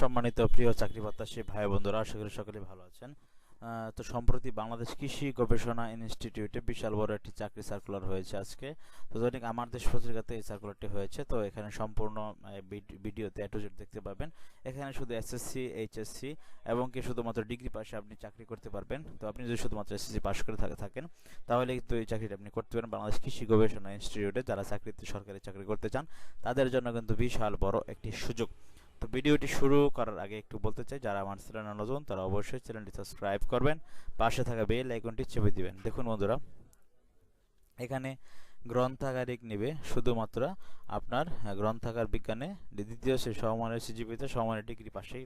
সম্মানিত প্রিয় চাকরি প্রত্যাশী ভাই বন্ধুরা, আশা করি সকলে ভালো আছেন। তো সম্প্রতি বাংলাদেশ কৃষি গবেষণা ইনস্টিটিউটে বিশাল বড় একটি চাকরি সার্কুলার হয়েছে আজকে। তো দৈনিক আমার দেশ পত্রিকাতে এই সার্কুলারটি হয়েছে। তো এখানে সম্পূর্ণ ভিডিওতে এ টু জেড দেখতে পাবেন। এখানে শুধু এসএসসি, এইচএসসি এবং কি শুধুমাত্র ডিগ্রি পাশে আপনি চাকরি করতে পারবেন। তো আপনি যদি শুধুমাত্র এসএসসি পাশ করে থাকেন তাহলে কিন্তু এই চাকরিটা আপনি করতে পারেন বাংলাদেশ কৃষি গবেষণা ইনস্টিটিউটে। যারা সরকারি চাকরি করতে চান তাদের জন্য কিন্তু বিশাল বড় একটি সুযোগ। তো ভিডিওটি শুরু করার আগে একটু বলতে চাই, যারা আমার চ্যানেলে নতুন তারা অবশ্যই চ্যানেলটি সাবস্ক্রাইব করবেন, পাশে থাকা বেল আইকনটি চেপে দিবেন। দেখুন বন্ধুরা, এখানে গ্রন্থাগারিক নেবে শুধুমাত্র আপনার গ্রন্থাগার বিজ্ঞানে দ্বিতীয় সমমানের সিজিপিতে সমমানের ডিগ্রি পাশেই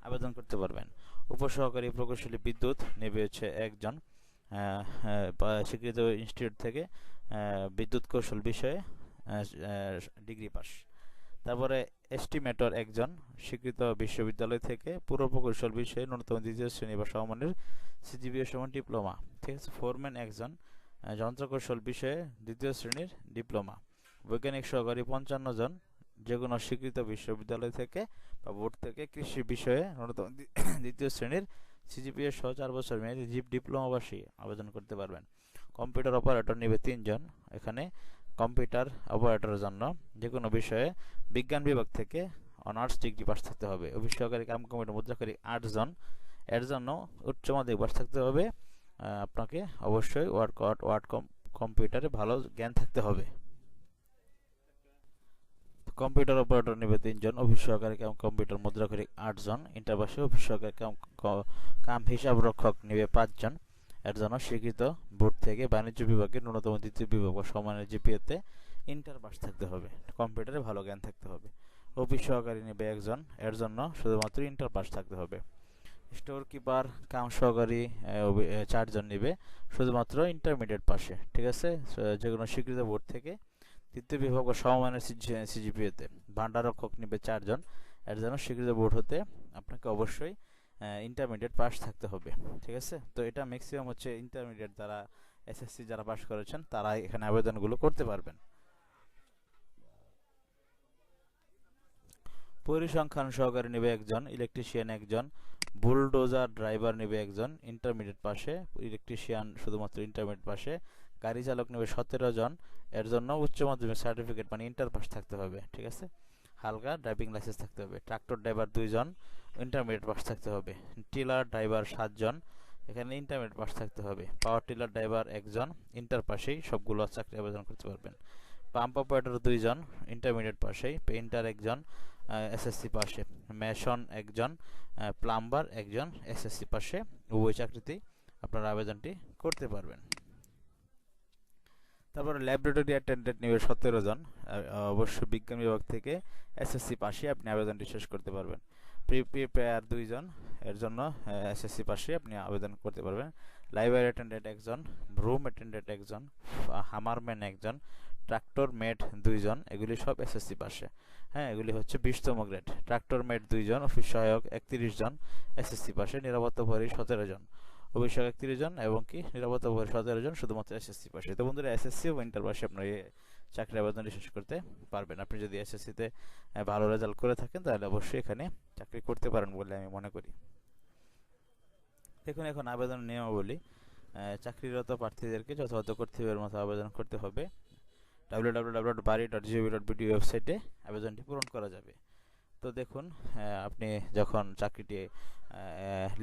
আবেদন করতে পারবেন। উপসহকারী প্রকৌশলী বিদ্যুৎ নেবে হচ্ছে একজন স্বীকৃত ইনস্টিটিউট থেকে বিদ্যুৎ কৌশল বিষয়ে ডিগ্রি পাস। তারপরে এস্টিমেটর একজন স্বীকৃত বিশ্ববিদ্যালয় থেকে পুরো প্রকৌশল বিষয়ে ন্যূনতম দ্বিতীয় শ্রেণী বা সমমানের সিজিপিএ সমান ডিপ্লোমা। ঠিক আছে। ফোরম্যান একজন যন্ত্রকৌশল বিষয়ে দ্বিতীয় শ্রেণীর ডিপ্লোমা। বৈজ্ঞানিক সহকারী 55 জন যে কোনো স্বীকৃত বিশ্ববিদ্যালয় থেকে বা বোর্ড থেকে কৃষি বিষয়ে ন্যূনতম দ্বিতীয় শ্রেণীর সিজিপিএ সহ 4 বছর মেয়াদী ডিপ্লোমাবাসী আবেদন করতে পারবেন। কম্পিউটার অপারেটর নেবে 3 জন। এখানে কম্পিউটার অপারেটরের জন্য যে কোনো বিষয়ে বিজ্ঞান বিভাগ থেকে অনার্স ডিগ্রি পাস থাকতে হবে। অফিস সহকারী কাম কম্পিউটার মুদ্রাকারী 8 জন। এর জন্য উচ্চ মাধ্যমিক পাস থাকতে হবে। আপনাকে অবশ্যই ওয়ার্ড কম্পিউটারে ভালো জ্ঞান থাকতে হবে। কম্পিউটার অপারেটর নেবে 3 জন। অফিস সহকারী কাম কম্পিউটার মুদ্রাকারী 8 জন। ইন্টার পাশে অফিস সহকারী কাম হিসাব রক্ষক নেবে 5 জন। এর জন্য স্বীকৃত বোর্ড থেকে বাণিজ্য বিভাগের ন্যূনতম দ্বিতীয় বিভাগ বা সমানের জিপিএতে ইন্টার পাস থাকতে হবে। কম্পিউটারে ভালো জ্ঞান থাকতে হবে। অফিস সহকারী নেবে 1 জন। এর জন্য শুধুমাত্র ইন্টার পাস থাকতে হবে। স্টোর কিপার কাম সহকারী 4 জন নেবে, শুধুমাত্র ইন্টারমিডিয়েট পাশে। ঠিক আছে। যে কোনো স্বীকৃত বোর্ড থেকে তৃতীয় বিভাগ বা সমমানের সিজিপিএতে। ভান্ডারক্ষক নেবে 4 জন। এর জন্য স্বীকৃত বোর্ড হতে আপনাকে অবশ্যই ইন্টারমিডিয়েট পাস থাকতে হবে। ঠিক আছে। তো এটা ম্যাক্সিমাম হচ্ছে ইন্টারমিডিয়েট যারা এসএসসি যারা পাস করেছেন তারা এখানে আবেদনগুলো করতে পারবেন। পরিসংখ্যান সহকারী নেবে 1 জন। ইলেকট্রিশিয়ান 1 জন। বুলডোজার ড্রাইভার নেবে 1 জন, ইন্টারমিডিয়েট পাশে। ইলেকট্রিশিয়ান শুধুমাত্র ইন্টারমিডিয়েট পাশে। গাড়ি চালক নেবে 17 জন। এর জন্য উচ্চ মাধ্যমিক সার্টিফিকেট মানে ইন্টার পাস থাকতে হবে। ঠিক আছে। হালকা ড্রাইভিং লাইসেন্স থাকতে হবে। ট্রাক্টর ড্রাইভার 2 জন, ইন্টারমিডিয়েট পাস থাকতে হবে। টিলার ড্রাইভার 7 জন, এখানে ইন্টারমিডিয়েট পাস থাকতে হবে। পাওয়ার টিলার ড্রাইভার 1 জন, ইন্টার পাশেই সবগুলো চাকরি আবেদন করতে পারবেন। পাম্প অপারেটর 2 জন, ইন্টারমিডিয়েট পাশেই। পেইন্টার 1 জন, এসএসসি পাশে। মেশন 1 জন, প্লাম্বার 1 জন, এসএসসি পাশে। উভয় চাকরিতেই আপনারা আবেদনটি করতে পারবেন। তারপরে ল্যাবরেটরি অ্যাটেন্ডেন্ট নেবে 17 জন। অবশ্যই বিজ্ঞান বিভাগ থেকে এসএসসি পাশে আপনি আবেদনটি শেষ করতে পারবেন। প্রিপেয়ার 2 জন, এর জন্য এসএসসি পাশে আপনি আবেদন করতে পারবেন। লাইব্রেরি অ্যাটেন্ডেন্ট 1 জন, রুম অ্যাটেন্ডেন্ট 1 জন, হামারম্যান 1 জন, ট্রাক্টর মেট 2 জন, এগুলি সব এসএসসি পাশে। হ্যাঁ, এগুলি হচ্ছে 20তম গ্রেড। ট্রাক্টর মেট 2 জন, অফিস সহায়ক 31 জন, এসএসসি পাশে। নিরাপত্তা প্রহরী 17 জন, অফিস 31 জন এবং কি নিরাপত্তা প্রহরী 17 জন, শুধুমাত্র এসএসসি পাশে। তো বন্ধুরা, এসএসসি ও ইন্টার পাশে আপনার এই চাকরি আবেদনটি শেষ করতে পারবেন। আপনি যদি এসএসসিতে ভালো রেজাল্ট করে থাকেন তাহলে অবশ্যই এখানে চাকরি করতে পারেন বলে আমি মনে করি। দেখুন, এখন আবেদন নিয়মাবলী। চাকরিরত প্রার্থীদেরকে যথাযথ কর্তৃপক্ষের মতো আবেদন করতে হবে। www.bari.gov.bd ওয়েবসাইটে আবেদনটি পূরণ করা যাবে। তো দেখুন, আপনি যখন চাকরিটি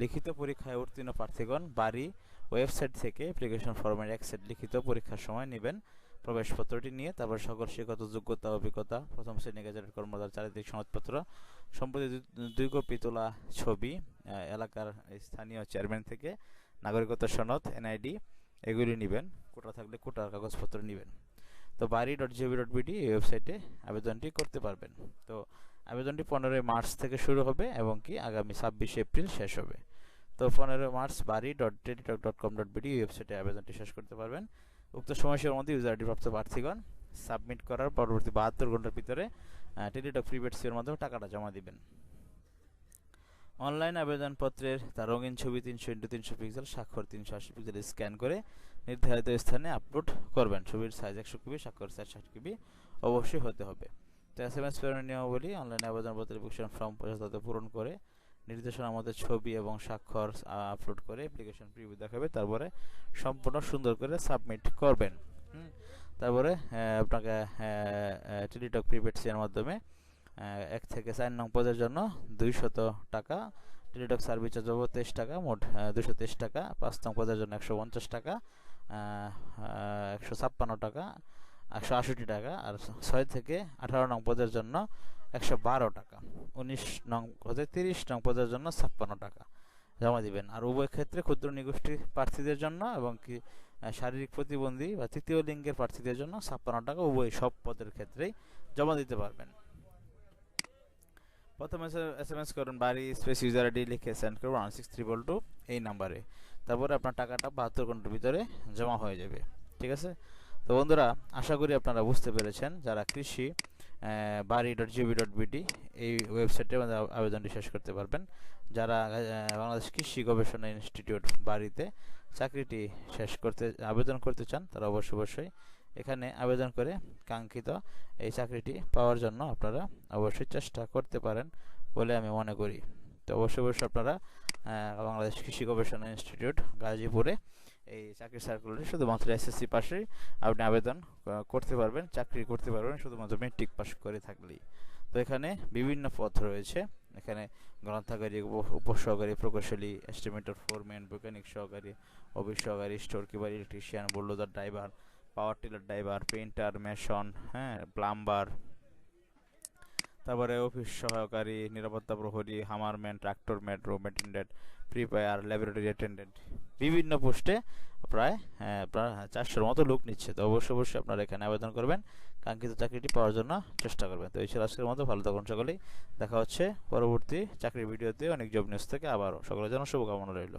লিখিত পরীক্ষায় উত্তীর্ণ প্রার্থীগণ বাড়ি ওয়েবসাইট থেকে অ্যাপ্লিকেশন ফর্মের 1 সেট লিখিত পরীক্ষার সময় নেবেন প্রবেশপত্রটি নিয়ে। তারপর সকল শিক্ষাগত যোগ্যতা অভিজ্ঞতা, প্রথম শ্রেণী গেজেটেড কর্মচারী চারিত্রিক সনদপত্র, সম্প্রতি 2 কপি তোলা ছবি, এলাকার স্থানীয় চেয়ারম্যান থেকে নাগরিকত্ব সনদ এনআইডি এগুলি নেবেন। কোটা থাকলে কোটার কাগজপত্র নেবেন। তো bari.gov.bd এই ওয়েবসাইটে আবেদনটি করতে পারবেন। তো আবেদনটি 15 মার্চ থেকে শুরু হবে এবং কি আগামী 26 এপ্রিল শেষ হবে। তো 15 মার্চ bari.teditalk.com.bd এই ওয়েবসাইটে আবেদনটি শেষ করতে পারবেন। উক্ত সময়সীমার মধ্যে ইউজার আইডি প্রাপ্ত প্রার্থীগণ সাবমিট করার পরবর্তী 72 ঘন্টার ভিতরে টেলিটক প্রিপেড সিমের মাধ্যমে টাকাটা জমা দিবেন। অনলাইন আবেদনপত্রের তার রঙিন ছবি 300x300 পিক্সেল, স্বাক্ষর 380 পিক্সেল স্ক্যান করে নির্ধারিত স্থানে আপলোড করবেন। ছবির সাইজ 100 কেবি, স্বাক্ষর সাইজ 60 কেবি অবশ্যই হতে হবে। তো SMS প্রেরণের নিয়মাবলী: অনলাইনে আবেদনপত্র অ্যাপ্লিকেশন ফর্ম যথাযথ পূরণ করে নির্দেশনা আমাদের ছবি এবং স্বাক্ষর আপলোড করে অ্যাপ্লিকেশন প্রিভিউ দেখাবে, তারপরে সম্পূর্ণ সুন্দর করে সাবমিট করবেন। তারপরে আপনাকে টেলিটক প্রিপেড সিমের মাধ্যমে 1 থেকে 4 নং পদের জন্য 200 টাকা, টেলিটক সার্ভিস চার্জ 23 টাকা, মোট 223 টাকা, 5 নং পদের জন্য 150 টাকা, 156 টাকা, 168 টাকা, আর 6 থেকে 18 নং পদের জন্য 112 টাকা, 19 নং হতে 30 নং পদের জন্য 56 টাকা জমা দিবেন। আর উভয় ক্ষেত্রে ক্ষুদ্র নিগোষ্ঠী প্রার্থীদের জন্য এবং কি শারীরিক প্রতিবন্ধী বা তৃতীয় লিঙ্গের প্রার্থীদের জন্য 56 টাকা উভয় সব পদের ক্ষেত্রেই জমা দিতে পারবেন। প্রথমে SMS করুন বাড়ি স্পেস ইউজার আইডি লিখে সেন্ড করুন 16322 এই নাম্বারে। তারপরে আপনার টাকাটা 72 ঘন্টার ভিতরে জমা হয়ে যাবে। ঠিক আছে? তো বন্ধুরা, আশা করি আপনারা বুঝতে পেরেছেন। যারা কৃষি bari.gov.bt এই ওয়েবসাইটে আবেদনটি শেষ করতে পারবেন। যারা বাংলাদেশ কৃষি গবেষণা ইনস্টিটিউট বাড়িতে চাকরিটি আবেদন করতে চান, তারা অবশ্যই এখানে আবেদন করে কাঙ্ক্ষিত এই চাকরিটি পাওয়ার জন্য আপনারা অবশ্যই চেষ্টা করতে পারেন বলে আমি মনে করি। তো অবশ্যই আপনারা বাংলাদেশ কৃষি গবেষণা ইনস্টিটিউট গাজীপুরে এই চাকরি সার্কুলারে শুধুমাত্র SSC পাশেই আপনি আবেদন করতে পারবেন, চাকরি করতে পারবেন শুধুমাত্র মেট্রিক পাস করে থাকলেই। তো এখানে বিভিন্ন পদ রয়েছে। এখানে গ্রন্থাগারী, উপসহকারী, প্রকৌশলী, এস্টিমেটর, ফোরম্যান, বৈজ্ঞানিক সহকারী, অফিস সহকারী, store keeper, electrician, bulldozer driver, power tiller driver, painter, mason, plumber, তারপরে অফিস সহকারী, নিরাপত্তা প্রহরী, hammerman, tractor man, room attendant, prepare, laboratory attendant, বিভিন্ন পোস্টে প্রায় 400-র মতো লোক নিচ্ছে। তো অবশ্যই আপনারা এখানে আবেদন করবেন, কাঙ্ক্ষিত চাকরিটি পাওয়ার জন্য চেষ্টা করবেন। তো এই ছিল আজকের মতো। ভালো থাকুন সকলেই। দেখা হচ্ছে পরবর্তী চাকরির ভিডিওতে অনেক জব নিউজ থেকে। আবারও সকলের জন্য শুভকামনা রইল।